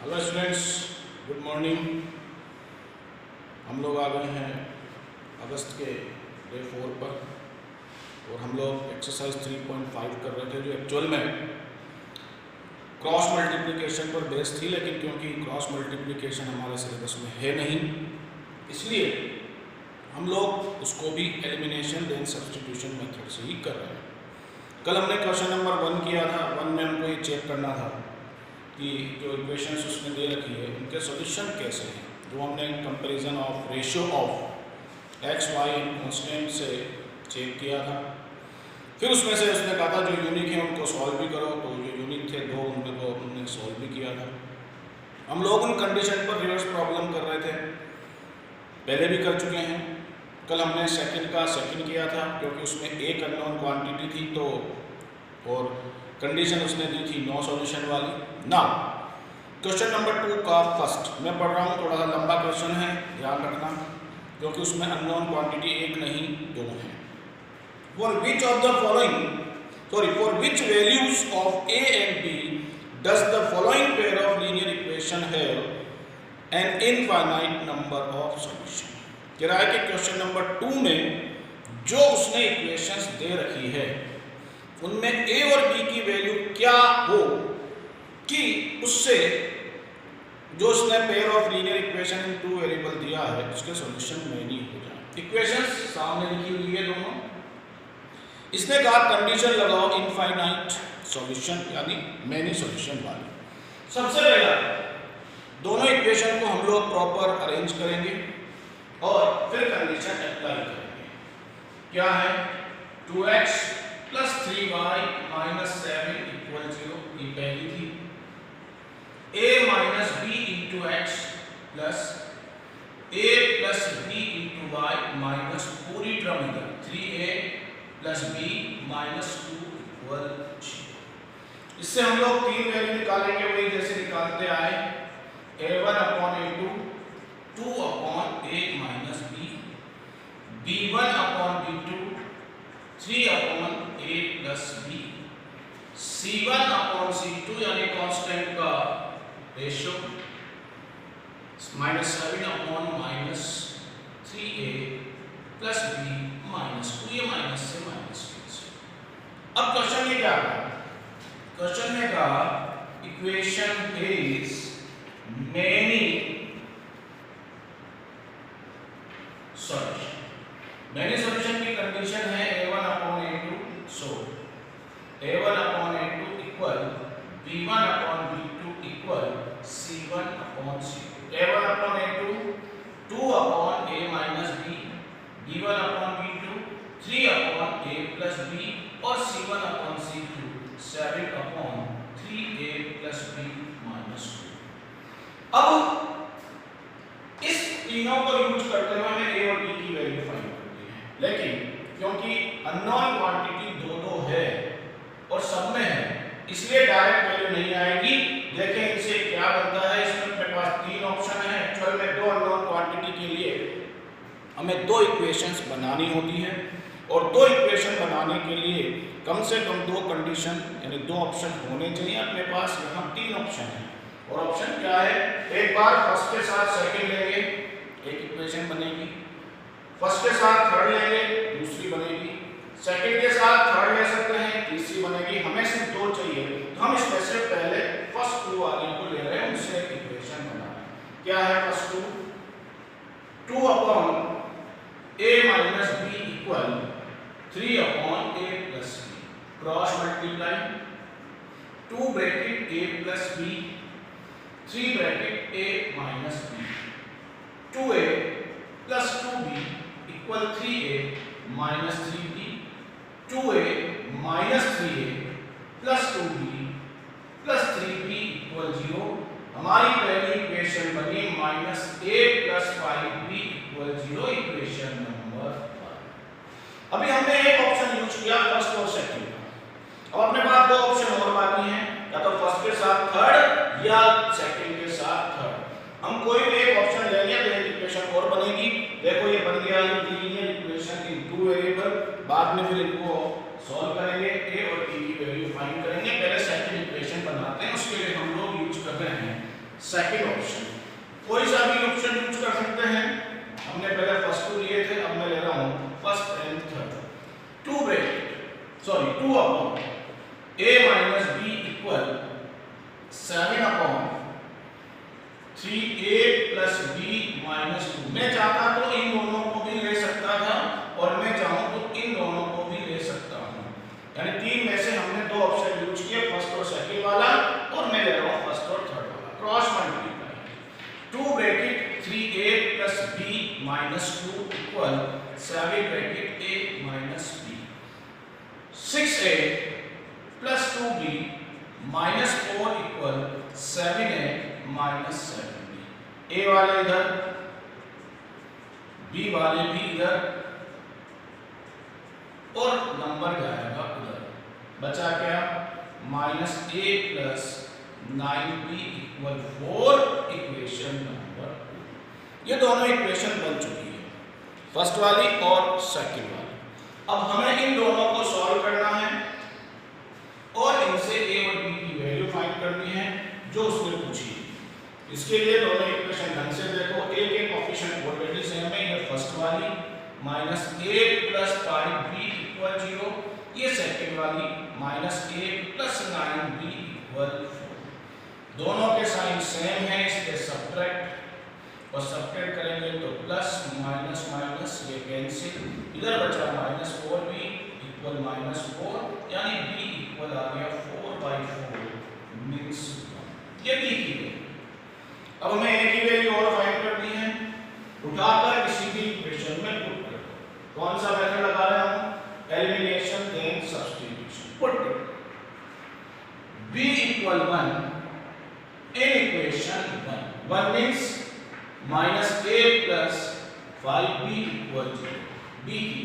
Hello students, good morning. हम लोग आ गए हैं अगस्त के डे 4 पर और हम लोग एक्सरसाइज 3.5 कर रहे थे जो एक्चुअल में क्रॉस मल्टीप्लिकेशन पर बेस थी, लेकिन क्योंकि क्रॉस मल्टीप्लिकेशन हमारे सिलेबस में है नहीं, इसलिए हम लोग उसको भी एलिमिनेशन देन सब्स्टिट्यूशन मेथड से ही कर रहे हैं। कल हमने क्वेश्चन नंबर 1 किया था। 1 में हमको ये चेक करना था कि जो इक्वेशंस उसने दे रखी है उनके सॉल्यूशन कैसे हैं, जो हमने comparison of ratio of x y in constant से चेक किया था। फिर उसमें से उसने कहा था जो यूनिक है उनको सॉल्व भी करो, तो जो यूनिक थे दो उनको हमने सॉल्व भी किया था। हम लोग उन कंडीशन पर रिवर्स प्रॉब्लम कर रहे थे, पहले भी कर चुके हैं। कल हमने सेकंड किया था क्योंकि उसमें एक अननोन क्वांटिटी थी, तो और कंडीशन उसने दी थी नो सॉल्यूशन वाली। ना क्वेश्चन नंबर 2 का फर्स्ट मैं पढ़ रहा हूँ, थोड़ा सा लंबा क्वेश्चन है, ध्यान रखना, क्योंकि उसमें अननोन क्वांटिटी एक नहीं दो है। For which of the following for which values of a and b does the following pair of linear equation have an infinite number of solution. कह रहा है कि क्वेश्चन नंबर 2 में जो उसने इक्वेशंस दे रखी है उनमें ए और बी की वैल्यू क्या हो कि उससे जो उसने pair of linear equation in 2 variable दिया है उसके सॉल्यूशन मैनी हो जाए। इक्वेशंस सामने लिखी हुई है दोनों। इसने कहा कंडीशन लगाओ इनफाइनाइट सॉल्यूशन यानी मैनी सॉल्यूशन वाली। सबसे पहला दोनों इक्वेशन को हम लोग प्रॉपर अरेंज करेंगे और फिर कंडीशन अप्लाई करेंगे। क्या है 2x plus 3y minus 7 equal 0, ये पहली थी। a minus b into x plus a plus b into y minus पूरी टर्म इधर 3a plus b minus 2 equal 0। इससे हम लोग तीन वैल्यू निकालेंगे, वही जैसे निकालते आए, a1 upon a2, 2 upon a minus b, b1 upon b2, 3 upon a plus b, c1 upon c2 यानी कांस्टेंट का ratio minus 7 upon minus 3a plus b minus 2, ये माइनस से माइनस के। अब क्वेश्चन में क्या कहा? क्वेश्चन में कहा इक्वेशन इज मेनी सॉल्यूशन। मैंने सॉल्यूशन की कंडीशन है a1 upon a2, so a1 upon a2 equal b1 upon b2 equal c1 upon c2। a1 upon a2 2 upon a minus b, b1 upon b2 3 upon a plus b और c1 upon c2 7 upon 3a plus b minus 2। अब इस तीनों को use करते हुए हमें a और b की वैल्यू फाइंड करनी है, लेकिन क्योंकि अननोन क्वांटिटी दो है और सब में है, इसलिए डायरेक्ट वैल्यू नहीं आएगी। देखें इनसे क्या बनता है। इसमें अपने पास तीन ऑप्शन है। एक्चुअल में दो अननोन क्वांटिटी के लिए हमें दो इक्वेशंस बनानी होती है और दो इक्वेशन बनाने के लिए कम से कम दो कंडीशन यानी दो ऑप्शन होने चाहिए। अपने पास यहाँ तीन ऑप्शन है और ऑप्शन क्या है, एक बार फर्स्ट के साथ सेकंड लेंगे, एक इक्वेशन बनेगी। फर्स्ट के साथ थर्ड लेंगे, दूसरी बनेगी। सेकंड के साथ थर्ड ले सकते हैं, तीसरी बनेगी। हमें सिर्फ दो चाहिए, तो हम इसमें से पहले फर्स्ट टू वाले को ले रहे हैं, उनसे एक इक्वेशन बना रहे हैं। क्या है first two? 2 upon a minus b equal 3 upon a plus b। Cross multiply 2 bracket a plus b, 3 bracket a minus b, 2a plus 2b equal 3a minus 3b, 2a minus 3a plus 2b plus 3b equal 0। हमारी पहली equation बनी minus a plus 5b equal 0, equation number 1। अभी हमने एक option use किया first और second का। अब अपने पास दो ऑप्शन और बाकी हैं, या तो फर्स्ट के साथ थर्ड या सेकंड के साथ थर्ड। हम कोई भी एक ऑप्शन लेंगे तो एक इक्वेशन और बनेगी। देखो ये बन गया ये लीनियर इक्वेशन इन 2 वेरिएबल। बाद में फिर इनको सॉल्व करेंगे, a और b की वैल्यू फाइंड करेंगे। पहले सेकंड इक्वेशन बनाते हैं, उसके लिए हम लोग यूज कर रहे हैं सेकंड ऑप्शन, कोई सा भी ऑप्शन यूज कर सकते हैं। हमने पहले फर्स्ट टू लिए थे, अब मैं ले रहा हूं first and third. 2 upon a minus b equal 7 upon 3a plus b minus 2। मैं चाहता तो इन दोनों को भी ले सकता था और मैं चाहूं तो इन दोनों को भी ले सकता हूं, यानी तीन में से हमने दो ऑप्शन यूज किए, फर्स्ट और सेकंड वाला, और मैं ले रहा हूं फर्स्ट और थर्ड वाला। Cross multiply 2 bracket 3a plus b minus 2 equal 7 bracket a minus b। 6a plus 2b minus 4 equal 7a minus 7b। a वाले इधर, b वाले भी इधर, और नंबर जाएगा उधर। बचा क्या? Minus a plus 9b equal 4, equation number 2। ये दोनों इक्वेशन बन चुकी है, फर्स्ट वाली और सेकंड वाली। अब हमें इन दोनों को सॉल्व करना है और इनसे a और b की वैल्यू फाइंड करनी है जो उसने पूछी है। इसके लिए दोनों इक्वेशन ढंग से देखो, a के कोएफिशिएंट ऑलरेडी सेम है, ये फर्स्ट वाली minus a plus 5b equal 0, ये सेकंड वाली minus a plus 9b equal 4। दोनों के साइन सेम है, इसलिए सब्ट्रैक्ट, और सब्ट्रैक्ट करेंगे तो प्लस माइनस माइनस ये कैंसिल, इधर बचा माइनस 4b इक्वल माइनस 4, यानी b इक्वल आ गया 4/4 मींस 1। ये b की वैल्यू। अब हमें a की वैल्यू और फाइंड करनी है, उठाकर किसी भी इक्वेशन में पुट कर दो। कौन सा मेथड लगा रहे हैं हम? Elimination then substitution. Put b equal 1 in equation 1 means minus a plus 5b equal 0। b की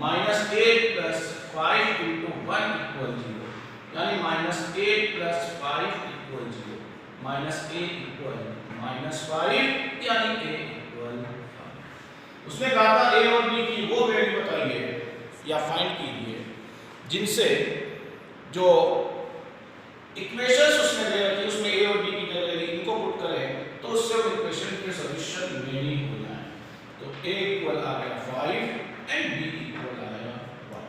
minus a plus 5 into 1 equal 0, यानी minus a plus 5 equal 0, minus a equal minus 5, यानी a इक्वल 5। उसने कहा था a और b की वो value बताइए या फाइंड कीजिए जिनसे जो इक्वेशंस उसने दे रखी उसमें a और b की जगह इनको पुट करें तो उससे वो इक्वेशन के सॉल्यूशन मेनी हो जाए। तो a इक्वल आ गया 5 एंड b इक्वल आ गया 1।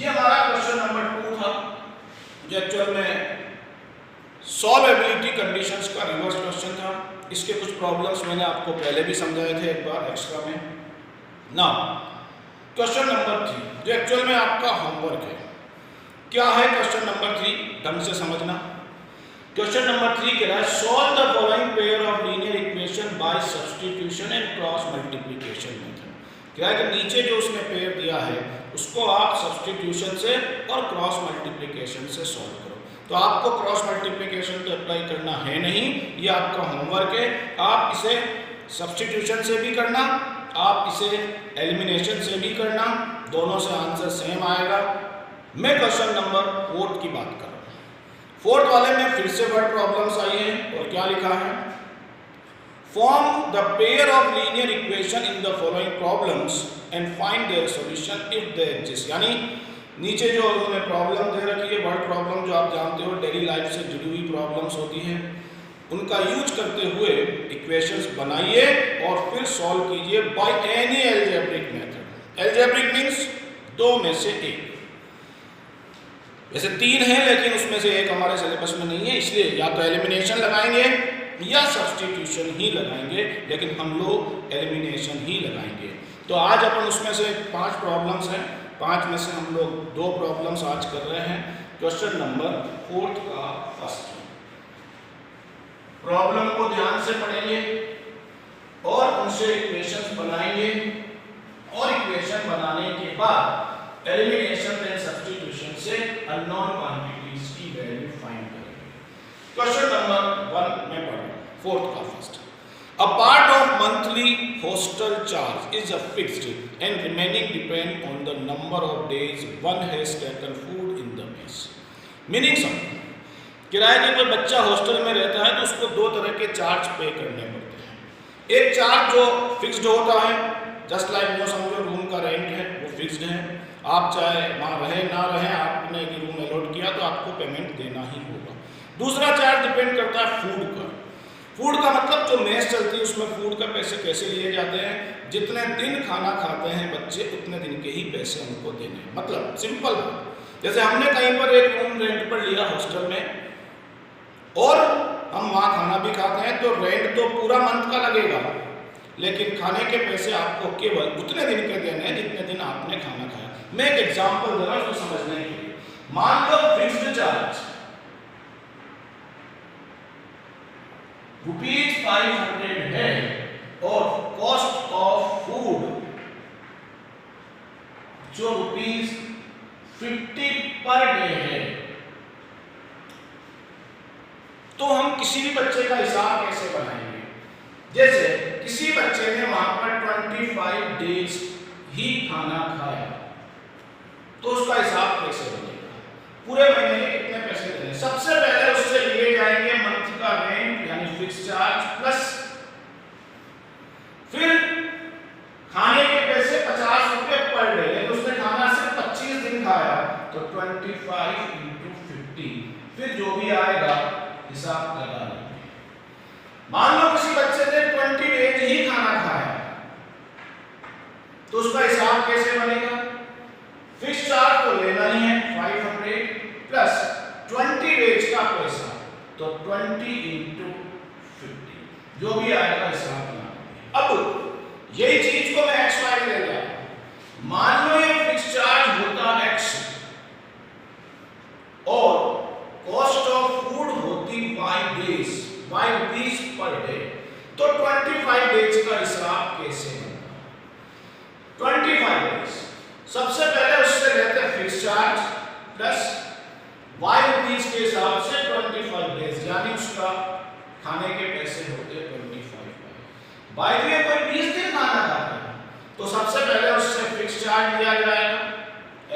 ये हमारा क्वेश्चन नंबर 2 था, जो एक्चुअल में सॉल्वेबिलिटी कंडीशंस का रिवर्स क्वेश्चन था। इसके कुछ प्रॉब्लम्स मैंने आपको पहले भी समझाए थे एक बार एक्स्ट्रा में ना। क्वेश्चन नंबर 3 जो एक्चुअल में आपका होमवर्क है। क्या है क्वेश्चन नंबर 3? ढंग से समझना। क्वेश्चन नंबर 3 कह रहा है solve the following pair of linear equation by substitution and cross multiplication method. कह रहा है कि नीचे जो उसने पेयर दिया है उसको आप सब्स्टिट्यूशन से और क्रॉस मल्टीप्लिकेशन से सॉल्व करो। तो आपको क्रॉस मल्टीप्लिकेशन तो अप्लाई करना है नहीं, ये आपका होमवर्क है। आप इसे सब्स्टिट्यूशन से भी करना, आप इसे एलिमिनेशन से भी करना, दोनों से आंसर सेम आएगा। मैं क्वेश्चन नंबर 4 की बात कर रहा हूँ। 4th वाले में फिर से वर्ड प्रॉब्लम्स आई हैं और क्या लिखा है? Form the pair of linear equation in the following problems and find their solution if they exist. यानी नीचे जो उन्होंने प्रॉब्लम दे रखी है, वर्ड प्रॉब्लम जो आप जानते हो डेली लाइफ से जुड़ी हुई प्रॉब्लम्स होती हैं, उनका यूज करते हुए इक्वेशंस बनाइए और फिर सॉल्व कीजिए by any algebraic method. Algebraic means दो में से एक। वैसे 3 है लेकिन उसमें से एक हमारे सिलेबस में नहीं है, इसलिए या तो एलिमिनेशन लगाएंगे या सब्स्टिट्यूशन ही लगाएंगे, लेकिन हम लोग एलिमिनेशन ही लगाएंगे। तो आज अपन उसमें से 5 प्रॉब्लम्स हैं, 5 में से हम लोग 2 प्रॉब्लम्स आज कर रहे हैं। क्वेश्चन नंबर 4 का फर्स्ट प्रॉब्लम को ध्यान से पढ़ेंगे और उनसे इक्वेशंस बनाएंगे और इक्वेशन बनाने के बाद एलिमिनेशन एंड सब्स्टिट्यूशन से अननोन क्वांटिटीज की वैल्यू फाइंड करेंगे। क्वेश्चन नंबर 1 में पढ़ें 4th का first. A part of monthly hostel charge is a fixed and remaining depend on the number of days one has taken food in the mess. Meaning something. किराए के कोई बच्चा hostel में रहता है तो उसको 2 तरह के चार्ज पे करने पड़ते हैं। एक चार्ज जो फिक्स्ड होता है, जस्ट लाइक वो समझो रूम का रेंट है वो फिक्स्ड है, आप चाहे वहाँ रहे ना रहे, आपने एक रूम अलॉट किया तो आपको पेमेंट देना ही होगा। दूसरा चार्ज डिपेंड करता है फूड पर। फूड का मतलब जो मेस चलती है उसमें फूड का पैसे कैसे लिए जाते हैं, जितने दिन खाना खाते हैं बच्चे उतने दिन के ही पैसे उनको देने हैं। मतलब सिंपल, जैसे हमने कहीं पर एक रूम रेंट पर लिया हॉस्टल में और हम वहाँ खाना भी खाते हैं तो रेंट तो पूरा मंथ का लगेगा, लेकिन खाने के पैसे आपको केवल उतने दिन के देने हैं जितने दिन आपने खाना खाया। मैं एक एग्जांपल दे रहा हूँ इसको समझने के लिए। मान लो फिक्स्ड चार्ज ₹500 है और कॉस्ट ऑफ फूड जो ₹50 पर डे है, तो हम किसी भी बच्चे का हिसाब कैसे बनाएंगे? जैसे किसी बच्चे ने वहां पर 25 डेज ही खाना खाया तो उसका हिसाब कैसे बनेगा? पूरे महीने के कितने पैसे देने? सबसे पहले उससे लिए जाएंगे मंथ का रेंट यानी फिक्स चार्ज प्लस फिर खाने के पैसे ₹50 पर डे, लेकिन उसने खाना सिर्फ 25 दिन खाया तो 25 × 50, फिर जो भी आएगा हिसाब लगा लेंगे। मान लो किसी बच्चे ने 20 डेज ही खाना खाया तो उसका हिसाब कैसे बनेगा? फिक्स चार्ज तो लेना ही है 500 प्लस 20 डेज का पैसा तो 20 × 50, जो भी आएगा हिसाब बना। अब यही चीज को मैं x y ले लिया, मान लो ये फिक्स चार्ज होता x और कॉस्ट ऑफ फूड होती y days, y rupees per day, तो 25 डेज का हिसाब कैसे बनता? 25 डेज सबसे पहले उससे लेते हैं fix charge plus y rupees के हिसाब से 25 डेज, यानी उसका खाने के पैसे होते 25। बाय द वे कोई 20 दिन खाना खाता है तो सबसे पहले उससे फिक्स चार्ज लिया जाएगा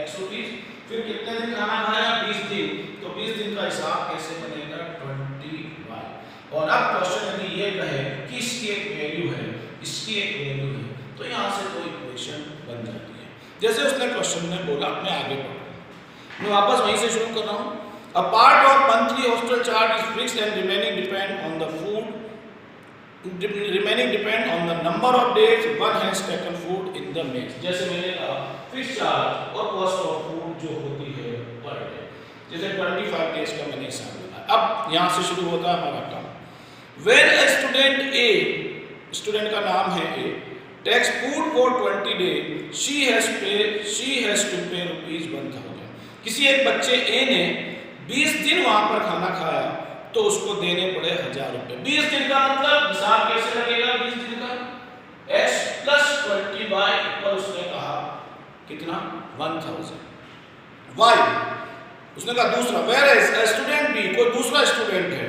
x रुपीस, फिर कितने दिन खाना खाया? 20 दिन, तो 20 दिन का हिसाब कैसे बनेगा? 20y। और अब क्वेश्चन यदि ये कहे कि इसकी एक वैल्यू है, इसकी एक वैल्यू है, तो यहाँ से तो इक्वेशन बन जाती है जैसे उसने क्वेश्चन में बोला। मैं आगे बढ़ रहा हूँ, मैं वापस वहीं से शुरू कर रहा हूँ। A part of monthly hostel charge is fixed and remaining depend on the food, remaining depend on the number of days one has taken food in the mess. जैसे मैंने कहा फिक्स चार्ज और कॉस्ट ऑफ फूड जो होती है per day, जैसे 25 days का मैंने हिसाब लगाया। अब यहाँ से शुरू होता है हमारा काम। When a student A, student का नाम है A, takes food for 20 days, she has to pay ₹1000। किसी एक बच्चे A ने 20 दिन वहां पर खाना खाया तो उसको देने पड़े ₹1000। 20 दिन का मतलब हिसाब कैसे लगेगा? 20 दिन का x plus 20y पर उसने कहा कितना? 1000। y उसने कहा दूसरा, whereas a student B, कोई दूसरा स्टूडेंट है,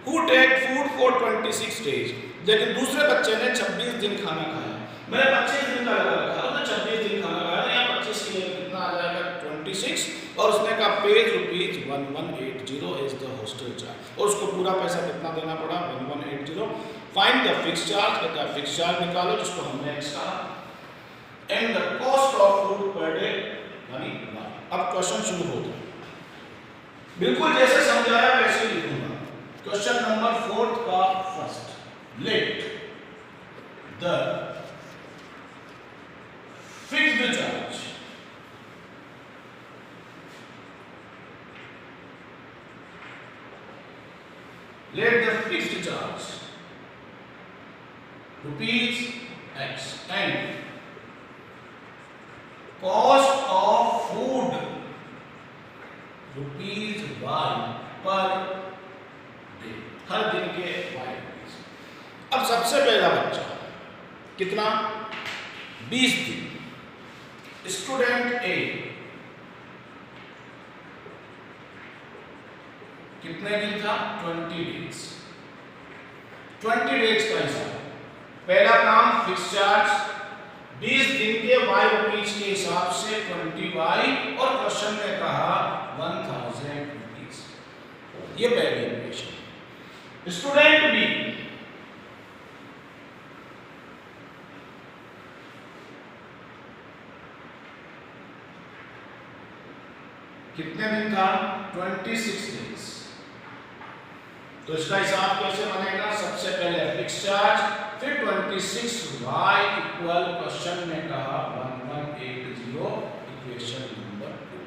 who take food for 26 days, लेकिन दूसरे बच्चे ने 26 दिन खाना खाया। मैंने 25 दिन का लगा रखा था, 26 दिन खाना खाया, यहाँ 25 के लिए कितना आ जाएगा? 26, और उसने कहा page ₹1180 is the hostel charge, और उसको पूरा पैसा कितना देना पड़ा? 1180। फाइंड द फिक्स चार्ज, कहता है फिक्स चार्ज निकालो जिसको हमने x कहा, and the cost of food per day यानी y। अब क्वेश्चन शुरू होता है, बिल्कुल जैसे समझाया वैसे लिखूंगा। क्वेश्चन नंबर 4 का first, let the fixed charge ₹x and cost of food ₹y per day, हर दिन के y। अब सबसे पहला बच्चा कितना? 20 दिन। स्टूडेंट ए कितने दिन था? 20 डेज। 20 डेज का हिसाब, पहला काम फिक्स चार्ज 20 दिन के y रुपीस के हिसाब से 20y, और क्वेश्चन में कहा 1000 रुपीस। ये पहली इक्वेशन। स्टूडेंट बी कितने दिन था? 26 डेज। तो इसका हिसाब कैसे बनेगा? सबसे पहले फिक्स चार्ज, फिर 26y इक्वल क्वेश्चन में कहा 1180 इक्वेशन नंबर 2।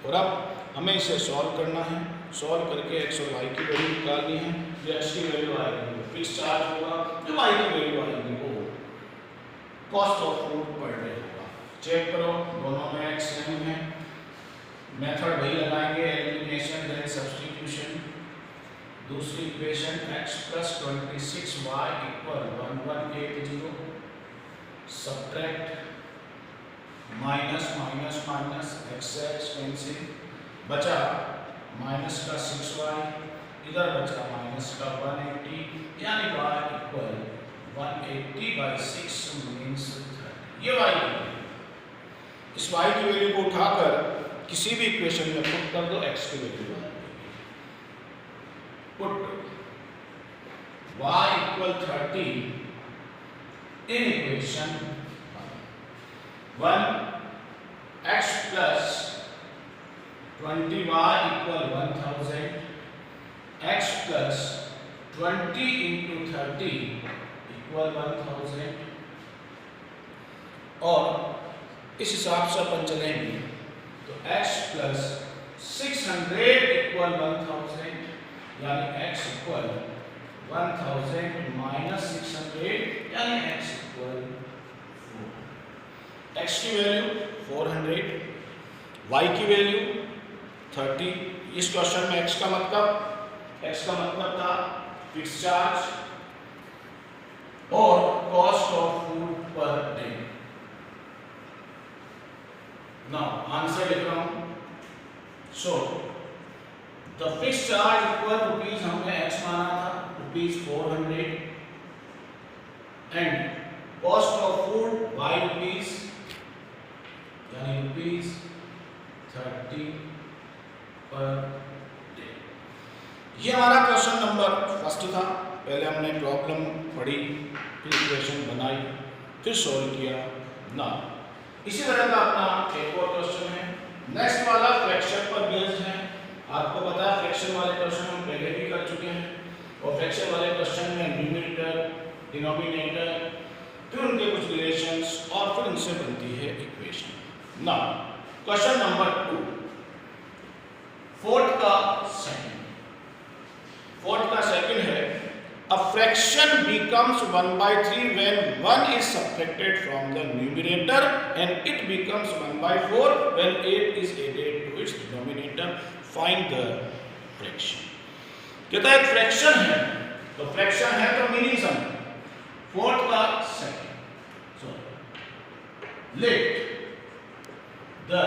और अब हमें इसे सॉल्व करना है। सॉल्व करके x और y की वैल्यू निकालनी है। जो x की वैल्यू आएगी वो फिक्स चार्ज होगा, जो y की वैल्यू आएगी वो cost of food per day होगा। चेक करो दोनों में x सेम है। मेथड वही लगाएंगे, एलिमिनेशन देन सब्स्टिट्यूशन। दूसरी equation x plus 26y equal 1180 subtract minus minus minus x से x कैंसिल, बचा माइनस का 6y, इधर बचा माइनस का 180, यानी y इक्वल 180/6 मीन्स 30। ये y की वैल्यू, इस y की वैल्यू को उठाकर किसी भी इक्वेशन में पुट कर दो, x की वैल्यू पुट y इक्वल 30 इन equation 1, x plus 20y equal 1000, x plus 20 into 30 equal 1000। और इस हिसाब से अपन चलेंगे तो x प्लस 600 इक्वल 1000, यानी x इक्वल 1000 माइनस 600, यानी x इक्वल 4। x की वैल्यू 400, y की वैल्यू 30। इस क्वेश्चन में x का मतलब था फिक्स चार्ज और cost of food per day. Now answer लिख रहा हूं। So the fix charge equal rupees, हमने x माना था rupees 400, and cost of food y rupees, यानी रुपीज 30 पर डे। ये हमारा क्वेश्चन नंबर फर्स्ट था। पहले हमने प्रॉब्लम पढ़ी, फिर इक्वेशन बनाई, फिर सॉल्व किया ना। इसी तरह का अपना एक और क्वेश्चन है। नेक्स्ट वाला फ्रैक्शन पर बेस्ड है। आपको पता है फ्रैक्शन वाले क्वेश्चन हम पहले भी कर चुके हैं, और फ्रैक्शन वाले क्वेश्चन में न्यूमरेटर, डिनोमिनेटर, फिर उनके कुछ रिलेशंस, और फिर उनसे बनती है equation. Now question number 2, fourth का सेकंड है, a fraction becomes 1/3 when 1 is subtracted from the numerator and it becomes 1/4 when 8 is added to its denominator. Find the fraction. कहता है फ्रैक्शन है, तो फ्रैक्शन है तो मीनिंग समझो। फोर्थ का second, so let the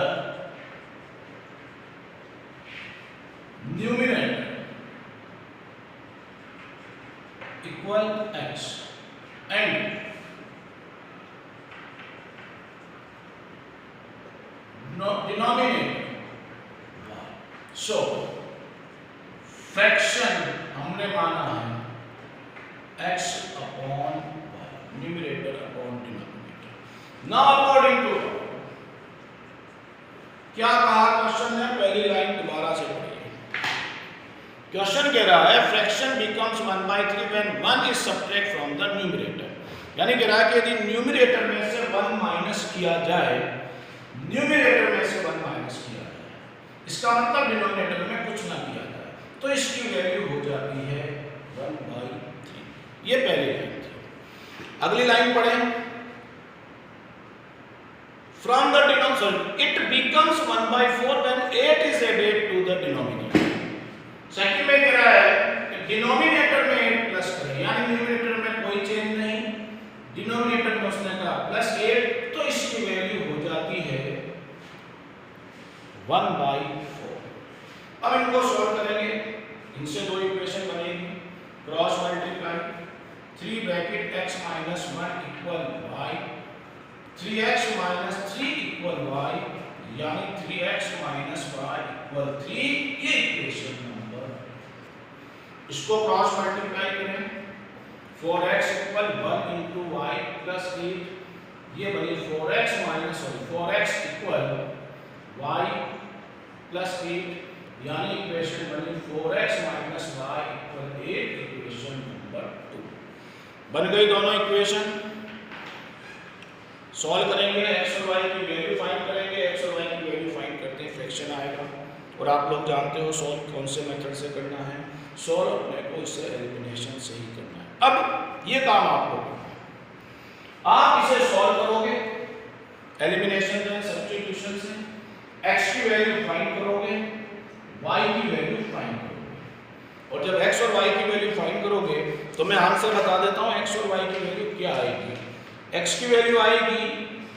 numerator equal x and denominator y. So fraction हमने माना है x upon y, numerator upon denominator. Now according to क्या कहा क्वेश्चन ने, पहली लाइन दोबारा से पढ़िए। क्वेश्चन कह रहा है fraction becomes 1/3 when 1 is subtract from the numerator, यानी कह रहा है कि यदि न्यूमरेटर में से 1 माइनस किया जाए, न्यूमरेटर में से 1 माइनस किया जाए, इसका मतलब डिनोमिनेटर में कुछ ना किया जाए, तो इसकी वैल्यू हो जाती है 1/3। ये पहली लाइन थी। अगली लाइन पढ़ें, from the denominator it becomes 1/4 when 8 is added to the denominator. Second में कह रहा है कि डिनोमिनेटर में 8 प्लस करें, यानी न्यूमरेटर में कोई चेंज नहीं, डिनोमिनेटर में उसने कहा +8, तो इसकी वैल्यू हो जाती है 1/4। अब इनको सॉल्व करेंगे, इनसे दो इक्वेशन बनेगी, cross multiply, 3 bracket x - 1 equal y, 3x - 3 equal y, यानी 3x - y इक्वल 3। ये इक्वेशन इसको क्रॉस मल्टीप्लाई करें, 4x equal 1 into y plus 8, ये बनी 4x इक्वल y प्लस 8, यानी इक्वेशन बनी 4x minus y equal 8, equation number 2 बन गई। दोनों इक्वेशन सॉल्व करेंगे, x और y की वैल्यू फाइंड करेंगे, x और y की वैल्यू फाइंड करते हैं फ्रैक्शन आएगा। और आप लोग जानते हो सॉल्व कौन से मेथड से करना है, सॉल्व अपने को इससे एलिमिनेशन से ही करना है। अब ये काम आपको करना है, आप इसे सॉल्व करोगे एलिमिनेशन से, सब्स्टिट्यूशन से, x की वैल्यू फाइंड करोगे, y की वैल्यू फाइंड करोगे। और जब x और y की वैल्यू फाइंड करोगे तो मैं आंसर बता देता हूं x और y की वैल्यू क्या आएगी। x की वैल्यू आएगी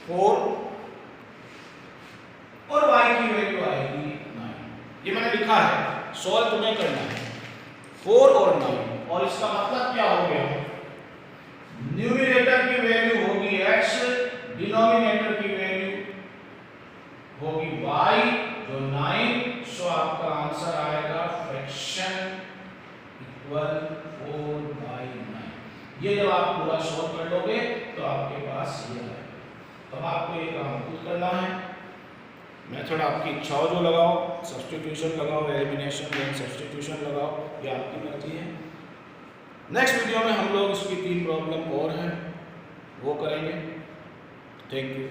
4 और y की वैल्यू आएगी 9। ये मैंने लिखा है, सॉल्व तुम्हें करना है 4 और 9। और इसका मतलब क्या हो गया, न्यूमरेटर की वैल्यू होगी x, डिनोमिनेटर की वैल्यू होगी y जो 9। सो आपका आंसर आएगा फ्रैक्शन इक्वल 4/9। ये जब आप पूरा सॉल्व कर लोगे तो आपके पास ये आएगा। अब आपको ये काम खुद करना है, मेथड आपकी इच्छा हो जो लगाओ, सब्स्टिट्यूशन लगाओ, एलिमिनेशन देन सब्स्टिट्यूशन लगाओ, ये आपकी मर्जी है। नेक्स्ट वीडियो में हम लोग इसकी 3 प्रॉब्लम और हैं वो करेंगे। Thank you.